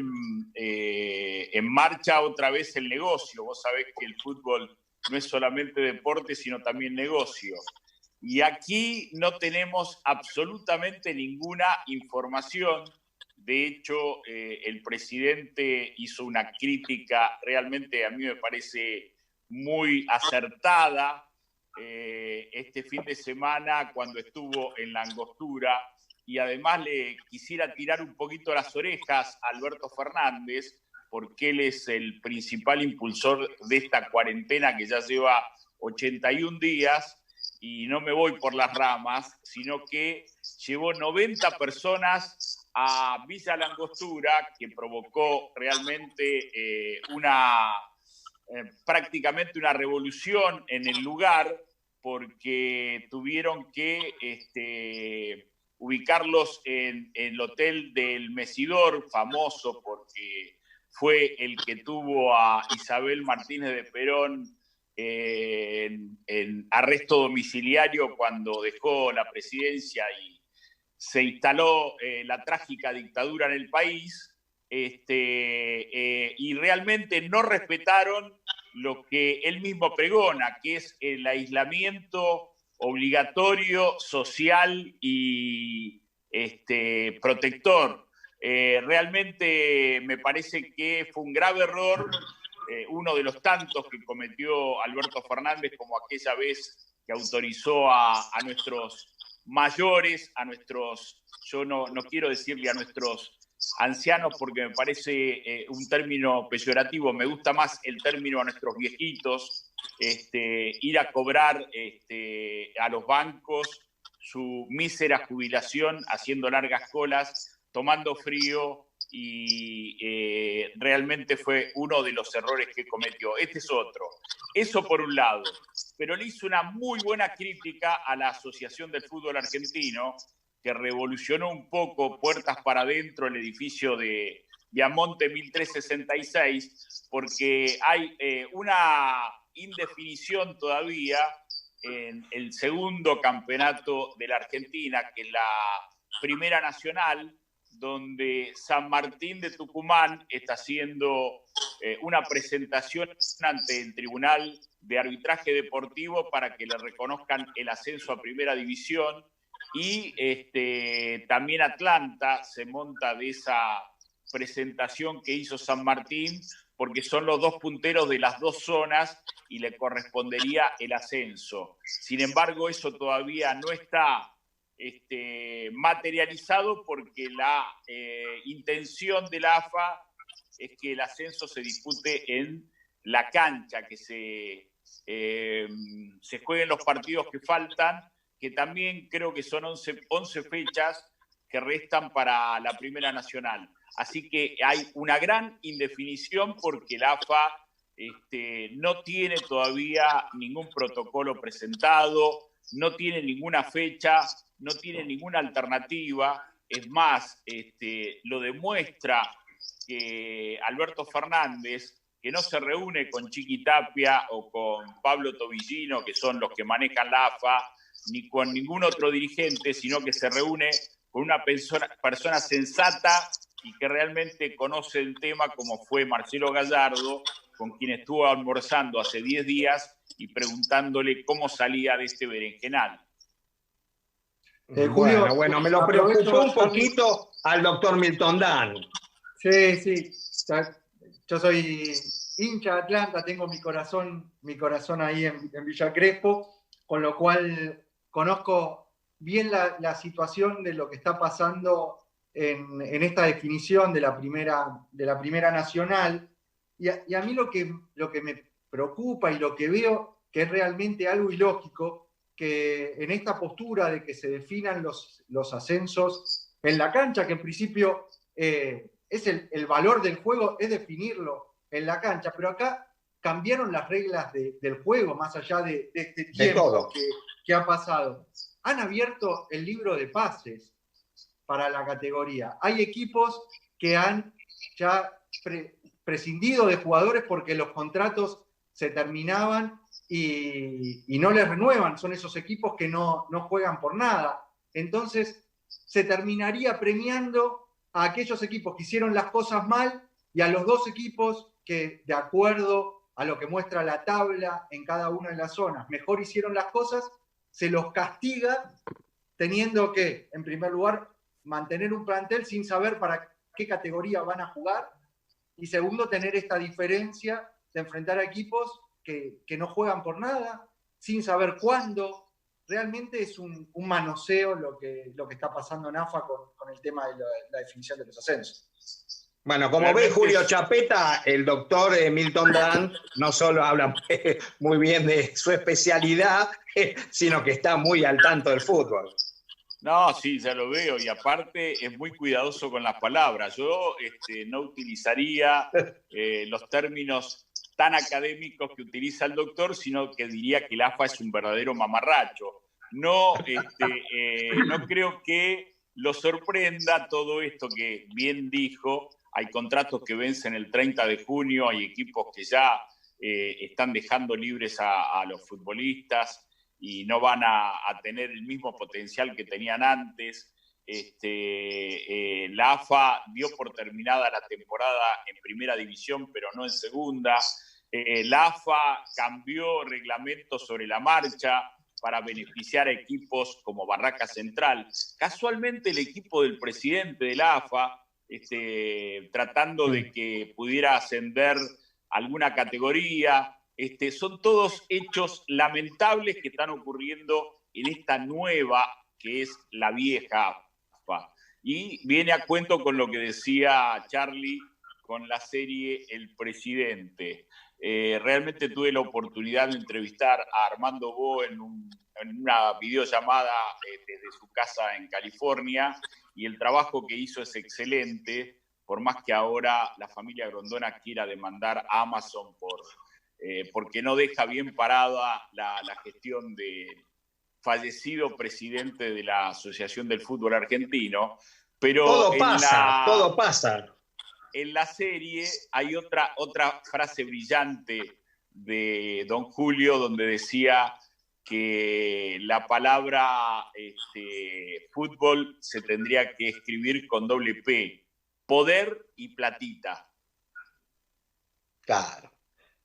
en marcha otra vez el negocio. Vos sabés que el fútbol no es solamente deporte, sino también negocio. Y aquí no tenemos absolutamente ninguna información. De hecho, el presidente hizo una crítica realmente, a mí me parece, muy acertada este fin de semana cuando estuvo en la Angostura, y además le quisiera tirar un poquito las orejas a Alberto Fernández, porque él es el principal impulsor de esta cuarentena que ya lleva 81 días, y no me voy por las ramas, sino que llevó 90 personas a Villa La Angostura, que provocó realmente prácticamente una revolución en el lugar, porque tuvieron que ubicarlos en el hotel del Mesidor, famoso porque fue el que tuvo a Isabel Martínez de Perón en arresto domiciliario cuando dejó la presidencia y se instaló la trágica dictadura en el país, y realmente no respetaron lo que él mismo pregona, que es el aislamiento obligatorio, social y protector. Realmente me parece que fue un grave error, uno de los tantos que cometió Alberto Fernández, como aquella vez que autorizó a nuestros mayores, a nuestros, yo no quiero decirle a nuestros ancianos porque me parece un término peyorativo, me gusta más el término a nuestros viejitos, ir a cobrar a los bancos su mísera jubilación haciendo largas colas, tomando frío, y realmente fue uno de los errores que cometió. Este es otro. Eso por un lado. Pero le hizo una muy buena crítica a la Asociación del Fútbol Argentino, que revolucionó un poco puertas para adentro el edificio de Viamonte 1366, porque hay una indefinición todavía en el segundo campeonato de la Argentina, que es la Primera Nacional, donde San Martín de Tucumán está haciendo una presentación ante el Tribunal de Arbitraje Deportivo para que le reconozcan el ascenso a Primera División, y también Atlanta se monta de esa presentación que hizo San Martín, porque son los dos punteros de las dos zonas y le correspondería el ascenso. Sin embargo, eso todavía no está materializado, porque la intención de la AFA es que el ascenso se dispute en la cancha, que se jueguen los partidos que faltan, que también creo que son 11 fechas que restan para la Primera Nacional. Así que hay una gran indefinición porque la AFA no tiene todavía ningún protocolo presentado, no tiene ninguna fecha, no tiene ninguna alternativa. Es más, lo demuestra que Alberto Fernández, que no se reúne con Chiqui Tapia o con Pablo Tobillino, que son los que manejan la AFA, ni con ningún otro dirigente, sino que se reúne con una persona sensata y que realmente conoce el tema, como fue Marcelo Gallardo, con quien estuvo almorzando hace 10 días y preguntándole cómo salía de este berenjenal. Julio, bueno, me lo preocupó un poquito al doctor Milton Dan. Sí. Yo soy hincha de Atlanta, tengo mi corazón ahí en Villa Crespo, con lo cual conozco bien la situación de lo que está pasando en esta definición de la primera nacional. Y a mí lo que me preocupa y lo que veo que es realmente algo ilógico, que en esta postura de que se definan los ascensos en la cancha, que en principio es el valor del juego, es definirlo en la cancha, pero acá cambiaron las reglas del juego, más allá de este tiempo que ha pasado. Han abierto el libro de pases para la categoría. Hay equipos que han ya prescindido de jugadores porque los contratos se terminaban y no les renuevan. Son esos equipos que no juegan por nada. Entonces, se terminaría premiando a aquellos equipos que hicieron las cosas mal y a los dos equipos que, de acuerdo a lo que muestra la tabla en cada una de las zonas, mejor hicieron las cosas, se los castiga teniendo que, en primer lugar, mantener un plantel sin saber para qué categoría van a jugar, y segundo, tener esta diferencia de enfrentar a equipos que no juegan por nada, sin saber cuándo. Realmente es un manoseo lo que está pasando en AFA con el tema de la definición de los ascensos. Bueno, como ve Julio Chapeta, el doctor Milton Dan no solo habla muy bien de su especialidad, sino que está muy al tanto del fútbol. No, sí, ya lo veo, y aparte es muy cuidadoso con las palabras. Yo no utilizaría los términos tan académicos que utiliza el doctor, sino que diría que el AFA es un verdadero mamarracho. No creo que lo sorprenda todo esto que bien dijo. Hay contratos que vencen el 30 de junio, hay equipos que ya están dejando libres a los futbolistas y no van a tener el mismo potencial que tenían antes. La AFA dio por terminada la temporada en primera división, pero no en segunda. La AFA cambió reglamentos sobre la marcha para beneficiar a equipos como Barraca Central. Casualmente el equipo del presidente de la AFA, tratando de que pudiera ascender alguna categoría. Son todos hechos lamentables que están ocurriendo en esta nueva, que es la vieja AFA. Y viene a cuento con lo que decía Charlie con la serie El Presidente. Realmente tuve la oportunidad de entrevistar a Armando Bo en una videollamada desde su casa en California, y el trabajo que hizo es excelente, por más que ahora la familia Grondona quiera demandar a Amazon porque no deja bien parada la gestión del fallecido presidente de la Asociación del Fútbol Argentino. Pero todo pasa. En la serie hay otra frase brillante de don Julio, donde decía que la palabra fútbol se tendría que escribir con doble P, poder y platita. Claro.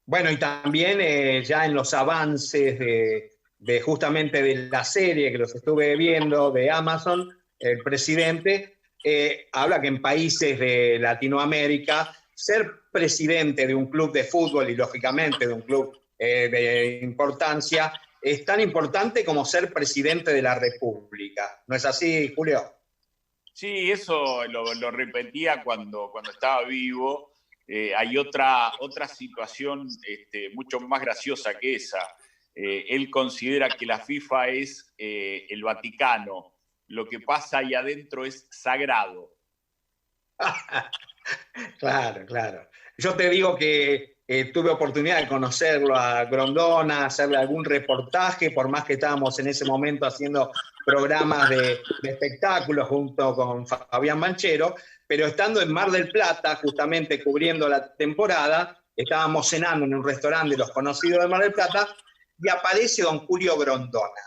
Bueno, y también ya en los avances de justamente de la serie que los estuve viendo de Amazon, el presidente habla que en países de Latinoamérica ser presidente de un club de fútbol y lógicamente de un club de importancia es tan importante como ser presidente de la República. ¿No es así, Julio? Sí, eso lo repetía cuando estaba vivo. Hay otra situación mucho más graciosa que esa. Él considera que la FIFA es el Vaticano. Lo que pasa ahí adentro es sagrado. Claro. Yo te digo que tuve oportunidad de conocerlo a Grondona, hacerle algún reportaje, por más que estábamos en ese momento haciendo programas de espectáculos junto con Fabián Banchero, pero estando en Mar del Plata, justamente cubriendo la temporada, estábamos cenando en un restaurante de los conocidos de Mar del Plata y aparece don Julio Grondona.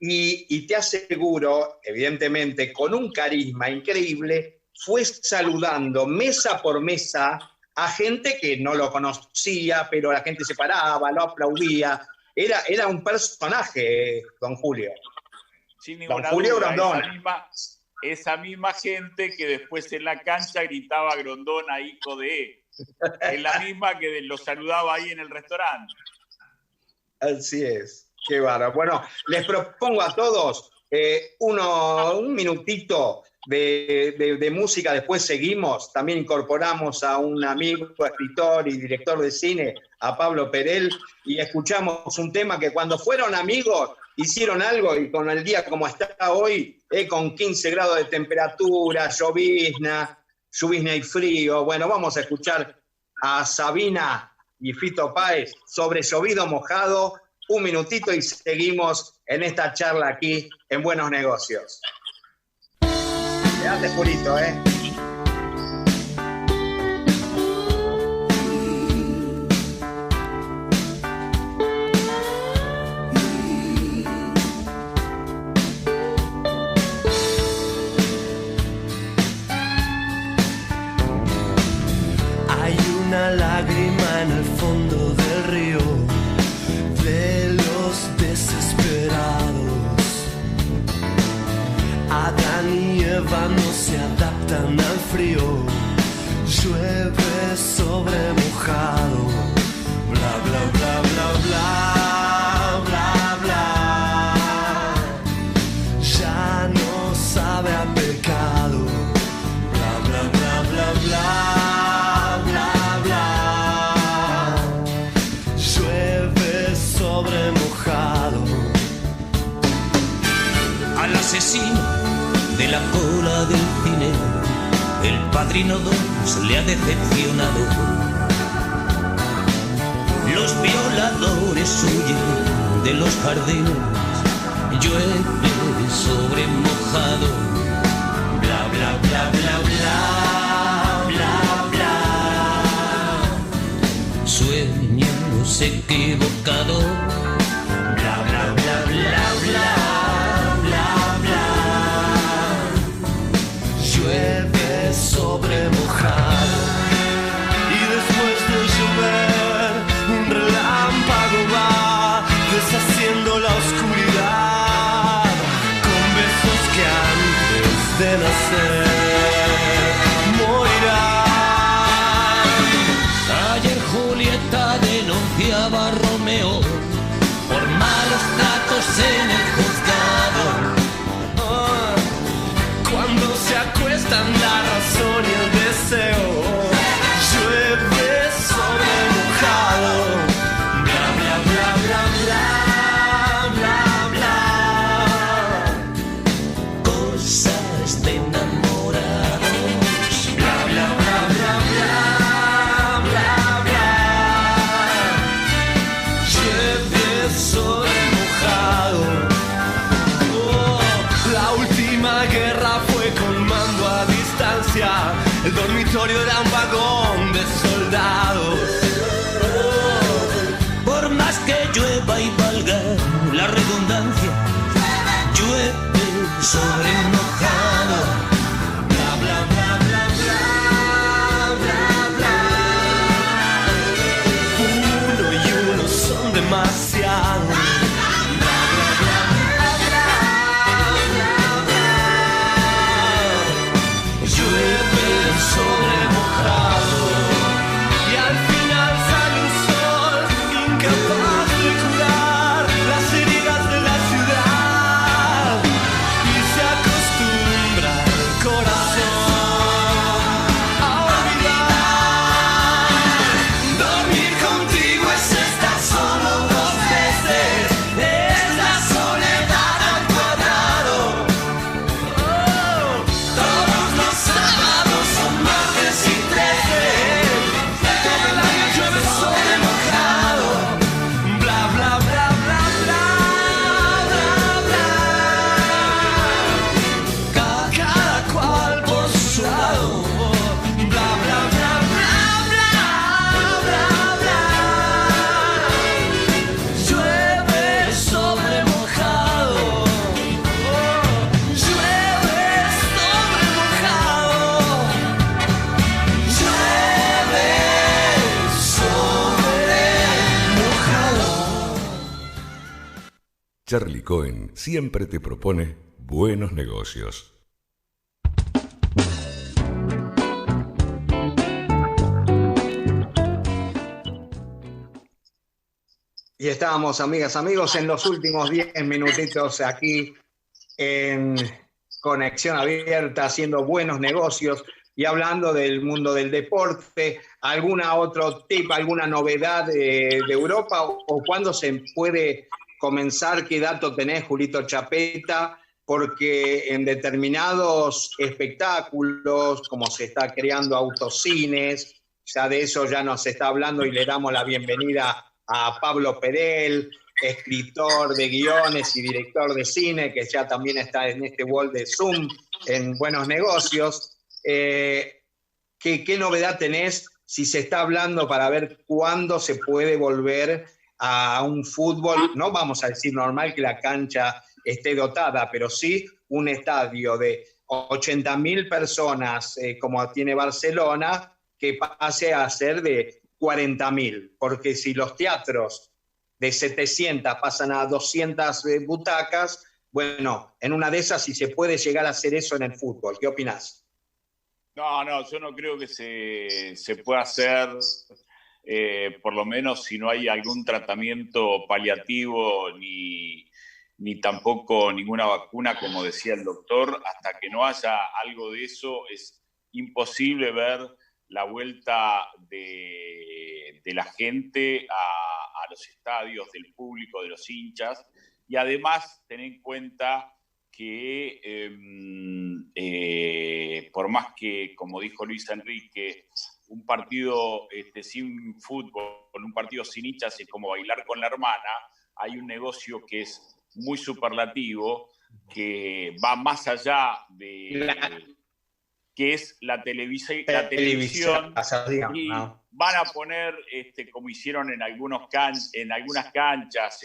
Y te aseguro, evidentemente, con un carisma increíble, fue saludando mesa por mesa a gente que no lo conocía, pero la gente se paraba, lo aplaudía. Era un personaje, don Julio. Sin ninguna Julio duda, Grondona. Esa misma gente que después en la cancha gritaba Grondona, hijo de... Es la misma que lo saludaba ahí en el restaurante. Así es. Qué bárbaro. Bueno, les propongo a todos un minutito de música, después seguimos, también incorporamos a un amigo, escritor y director de cine, a Pablo Perel, y escuchamos un tema que cuando fueron amigos hicieron algo, y con el día como está hoy, con 15 grados de temperatura, llovizna y frío. Bueno, vamos a escuchar a Sabina y Fito Páez sobre Llovido Mojado, un minutito y seguimos en esta charla aquí en Buenos Negocios. Quédate purito, Hay una lágrima en el fondo del río de los desesperados. Adán y Eva no se adaptan al frío. Llueve sobre mojado. Bla bla bla bla bla bla bla. Ya no sabe a pecado. Bla bla bla bla bla bla bla. Llueve sobre mojado. Al asesino de la cola del cine, el Padrino 2 le ha decepcionado. Los violadores huyen de los jardines, llueve sobre mojado. Bla bla bla bla bla bla bla. Sueños equivocados. Bla bla bla bla bla. Llueve sobre mojado. Y después de llover, un relámpago va deshaciendo la oscuridad con besos que antes de nacer morirán. Ayer Julieta denunciaba a Romeo por malos tratos en el juzgado. Cuando se acuestan la razón y el deseo, llueve sobre mojado. Bla bla bla bla bla bla bla. Cosas de enamorados. Bla bla bla bla bla bla bla. Llueve sobre mojado. La última guerra fue con mando a distancia. El dormitorio era un vagón de soldados. Por más que llueva y valga la redundancia, llueve sobre mojado. Bla bla bla bla bla bla bla. Uno y uno son demasiados. Llueve sobre mojado. Y al final sale un sol incapaz de curar las heridas de la ciudad. Y se acostumbra el corazón a olvidar. Dormir contigo es estar solo 2 veces. Es la soledad al cuadrado. Todos los sábados son martes y 13. Todo el año llueve sobre mojado. Bla bla bla bla bla bla bla. Cada cual por su lado. Bla bla bla bla bla bla bla. Llueve sobre mojado. Llueve sobre mojado. Llueve sobre mojado. Charlie Cohen siempre te propone buenos negocios. Y estábamos, amigas, amigos, en los últimos 10 minutitos aquí en Conexión Abierta, haciendo buenos negocios y hablando del mundo del deporte. ¿Alguna otro tip, alguna novedad de Europa o cuándo se puede comenzar? ¿Qué dato tenés, Julito Chapeta? Porque en determinados espectáculos, como se está creando autocines, ya de eso ya nos está hablando y le damos la bienvenida a Pablo Perel, escritor de guiones y director de cine, que ya también está en este wall de Zoom, en Buenos Negocios. ¿Qué novedad tenés si se está hablando para ver cuándo se puede volver a un fútbol? No vamos a decir normal que la cancha esté dotada, pero sí un estadio de 80.000 personas como tiene Barcelona, que pase a ser de 40.000, porque si los teatros de 700 pasan a 200 butacas, bueno, en una de esas sí se puede llegar a hacer eso en el fútbol. ¿Qué opinás? No, yo no creo que se pueda hacer, por lo menos si no hay algún tratamiento paliativo ni tampoco ninguna vacuna, como decía el doctor. Hasta que no haya algo de eso, es imposible ver la vuelta de la gente a los estadios, del público, de los hinchas. Y además, ten en cuenta que por más que, como dijo Luis Enrique, un partido sin fútbol, un partido sin hinchas es como bailar con la hermana, hay un negocio que es muy superlativo, que va más allá de... que es la televisión, y van a poner, como hicieron en algunas canchas,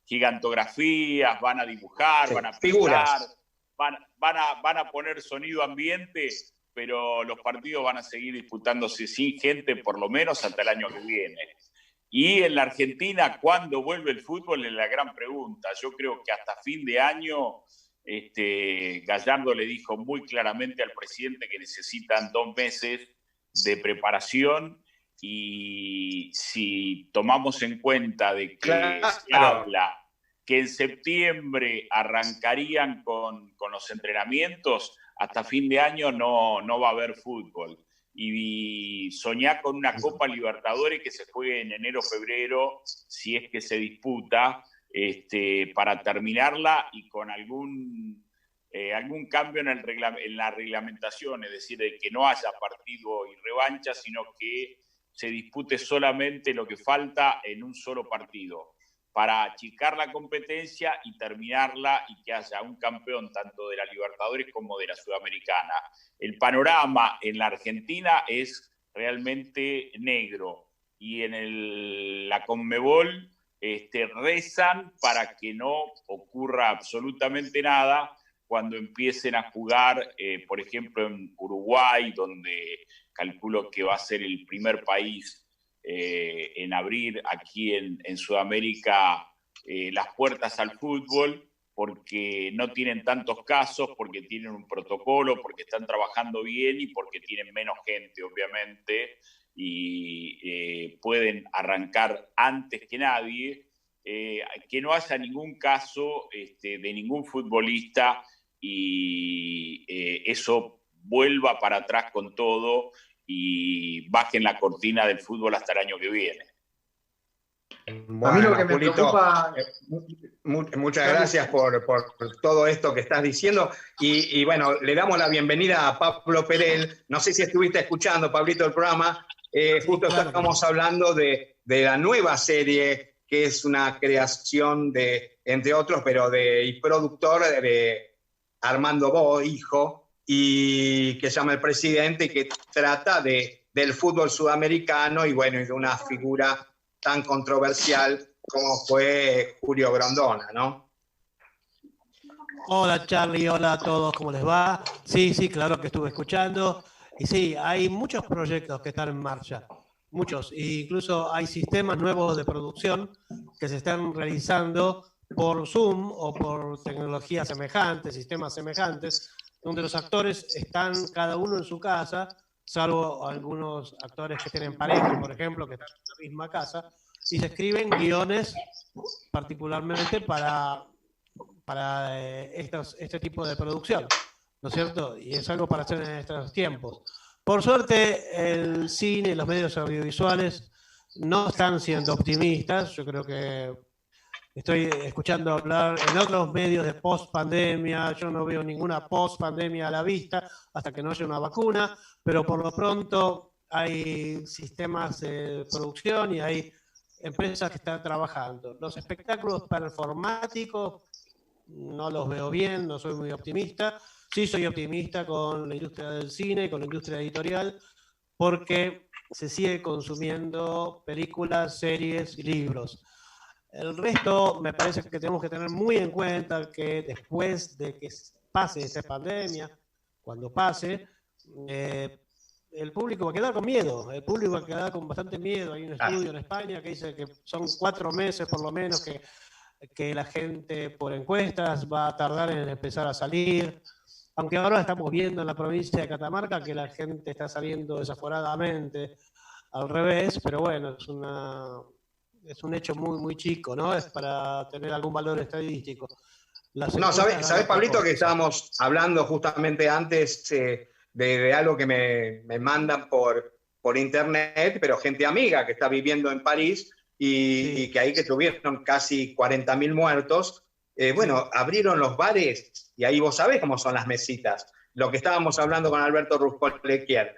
gigantografías, van a dibujar, van a pintar, van a poner sonido ambiente, pero los partidos van a seguir disputándose sin gente por lo menos hasta el año que viene. Y en la Argentina, ¿cuándo vuelve el fútbol? Es la gran pregunta. Yo creo que hasta fin de año... Gallardo le dijo muy claramente al presidente que necesitan 2 meses de preparación, y si tomamos en cuenta de que se habla que en septiembre arrancarían con los entrenamientos, hasta fin de año no va a haber fútbol. Y soñar con una Copa Libertadores que se juegue en enero, febrero, si es que se disputa, para terminarla y con algún cambio en la reglamentación, es decir, de que no haya partido y revancha, sino que se dispute solamente lo que falta en un solo partido, para achicar la competencia y terminarla, y que haya un campeón tanto de la Libertadores como de la Sudamericana. El panorama en la Argentina es realmente negro, y en la Conmebol rezan para que no ocurra absolutamente nada cuando empiecen a jugar, por ejemplo, en Uruguay, donde calculo que va a ser el primer país en abrir aquí en Sudamérica las puertas al fútbol, porque no tienen tantos casos, porque tienen un protocolo, porque están trabajando bien y porque tienen menos gente, obviamente, y pueden arrancar antes que nadie. Que no haya ningún caso de ningún futbolista, y eso vuelva para atrás con todo y bajen la cortina del fútbol hasta el año que viene. Bueno, a mí lo que me preocupa... Muchas gracias por todo esto que estás diciendo. Y bueno, le damos la bienvenida a Pablo Perel. No sé si estuviste escuchando, Pablito, el programa. Justo claro, estamos hablando de la nueva serie, que es una creación de, entre otros, pero y productor de Armando Bo, hijo, y que se llama El Presidente, y que trata del fútbol sudamericano y bueno, y de una figura tan controversial como fue Julio Grondona, ¿no? Hola Charlie, hola a todos, ¿cómo les va? Sí, claro que estuve escuchando. Y sí, hay muchos proyectos que están en marcha, muchos. E incluso hay sistemas nuevos de producción que se están realizando por Zoom o por tecnologías semejantes, sistemas semejantes, donde los actores están cada uno en su casa, salvo algunos actores que tienen pareja, por ejemplo, que están en la misma casa, y se escriben guiones particularmente para para este tipo de producción, ¿no es cierto? Y es algo para hacer en estos tiempos. Por suerte, el cine y los medios audiovisuales no están siendo optimistas. Yo creo que estoy escuchando hablar en otros medios de post-pandemia. Yo no veo ninguna post-pandemia a la vista hasta que no haya una vacuna, pero por lo pronto hay sistemas de producción y hay empresas que están trabajando. Los espectáculos performáticos no los veo bien, no soy muy optimista. Sí soy optimista con la industria del cine, con la industria editorial, porque se sigue consumiendo películas, series y libros. El resto me parece que tenemos que tener muy en cuenta que después de que pase esta pandemia, cuando pase, el público va a quedar con miedo, el público va a quedar con bastante miedo. Hay un estudio en España que dice que son 4 meses por lo menos que la gente por encuestas va a tardar en empezar a salir, aunque ahora estamos viendo en la provincia de Catamarca que la gente está saliendo desaforadamente, al revés, pero bueno, es un hecho muy, muy chico, ¿no? Es para tener algún valor estadístico. No, ¿sabes, Pablito, que estábamos hablando justamente antes de algo que me mandan por internet, pero gente amiga que está viviendo en París y que ahí que tuvieron casi 40.000 muertos? Bueno, abrieron los bares y ahí vos sabés cómo son las mesitas. Lo que estábamos hablando con Alberto Ruscolequier.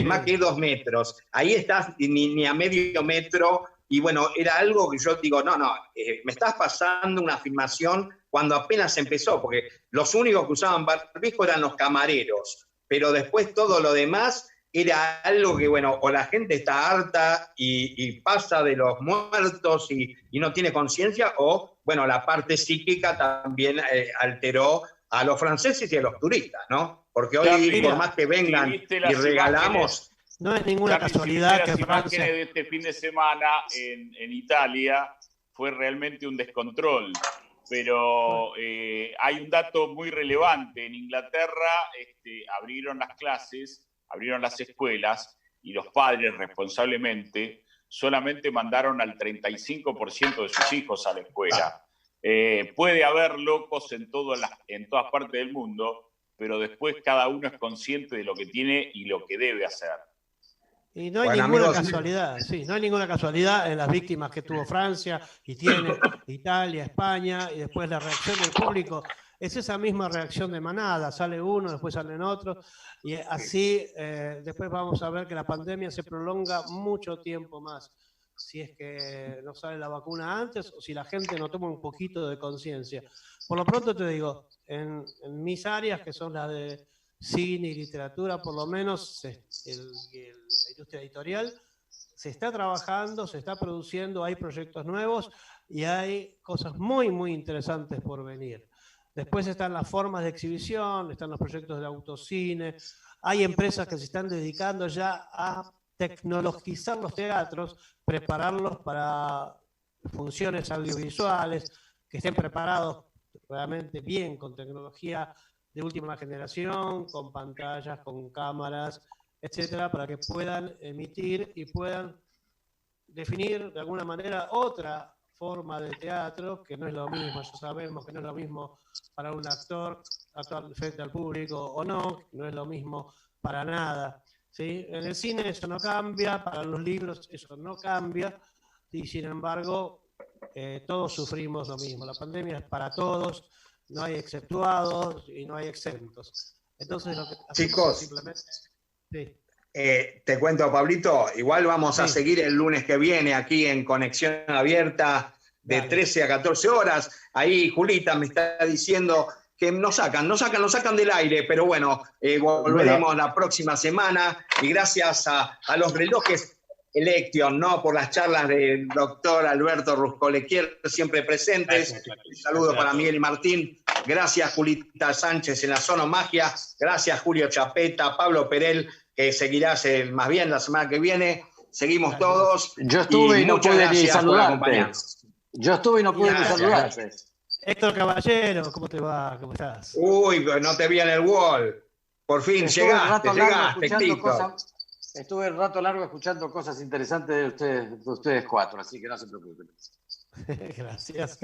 Más que 2 metros. Ahí estás ni a medio metro. Y bueno, era algo que yo digo, me estás pasando una afirmación cuando apenas empezó, porque los únicos que usaban barbijo eran los camareros, pero después todo lo demás era algo que, bueno, o la gente está harta y pasa de los muertos y no tiene conciencia, o, bueno, la parte psíquica también alteró a los franceses y a los turistas, ¿no? Porque hoy, por más que vengan y regalamos... No es ninguna casualidad que las imágenes de este fin de semana en Italia fue realmente un descontrol. Pero hay un dato muy relevante. En Inglaterra abrieron las clases, abrieron las escuelas y los padres responsablemente solamente mandaron al 35% de sus hijos a la escuela. Puede haber locos en todas partes del mundo, pero después cada uno es consciente de lo que tiene y lo que debe hacer. Y no hay ninguna casualidad, no hay ninguna casualidad en las víctimas que tuvo Francia y tiene Italia, España, y después la reacción del público es esa misma reacción de manada, sale uno, después salen otros, y así después vamos a ver que la pandemia se prolonga mucho tiempo más, si es que no sale la vacuna antes o si la gente no toma un poquito de conciencia. Por lo pronto te digo, en mis áreas, que son las de cine y literatura, por lo menos la industria editorial, se está trabajando, se está produciendo, hay proyectos nuevos y hay cosas muy, muy interesantes por venir. Después están las formas de exhibición, están los proyectos de autocine, hay empresas que se están dedicando ya a tecnologizar los teatros, prepararlos para funciones audiovisuales, que estén preparados realmente bien con tecnología de última generación, con pantallas, con cámaras, etcétera, para que puedan emitir y puedan definir de alguna manera otra forma de teatro, que no es lo mismo, ya sabemos que no es lo mismo para un actor actuar frente al público o no es lo mismo para nada, ¿sí? En el cine eso no cambia, para los libros eso no cambia, y sin embargo todos sufrimos lo mismo. La pandemia es para todos, no hay exceptuados y no hay exentos. Entonces, lo que chicos, simplemente... Sí. Te cuento, Pablito, igual vamos a seguir el lunes que viene aquí en Conexión Abierta de 13 a 14 horas. Ahí Julita me está diciendo que nos sacan del aire, pero bueno, volveremos la próxima semana y gracias a los relojes Election, ¿no? Por las charlas del doctor Alberto Ruscolequier, siempre presentes. Un saludo para Miguel y Martín. Gracias, Julita Sánchez en la Sonomagia. Gracias, Julio Chapeta, Pablo Perel, que seguirás más bien la semana que viene. Seguimos todos. Yo estuve y no pude ni saludarte. Héctor Caballero, ¿cómo te va? ¿Cómo estás? Uy, no te vi en el wall. Por fin llegaste, Tito. Estuve un rato largo escuchando cosas interesantes de ustedes 4, así que no se preocupen. Gracias.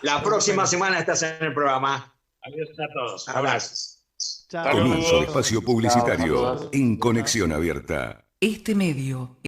La próxima semana estás en el programa. Adiós a todos. Abrazos. Chao. Comienzo de espacio publicitario Chao, saludos. en Conexión Abierta. Este medio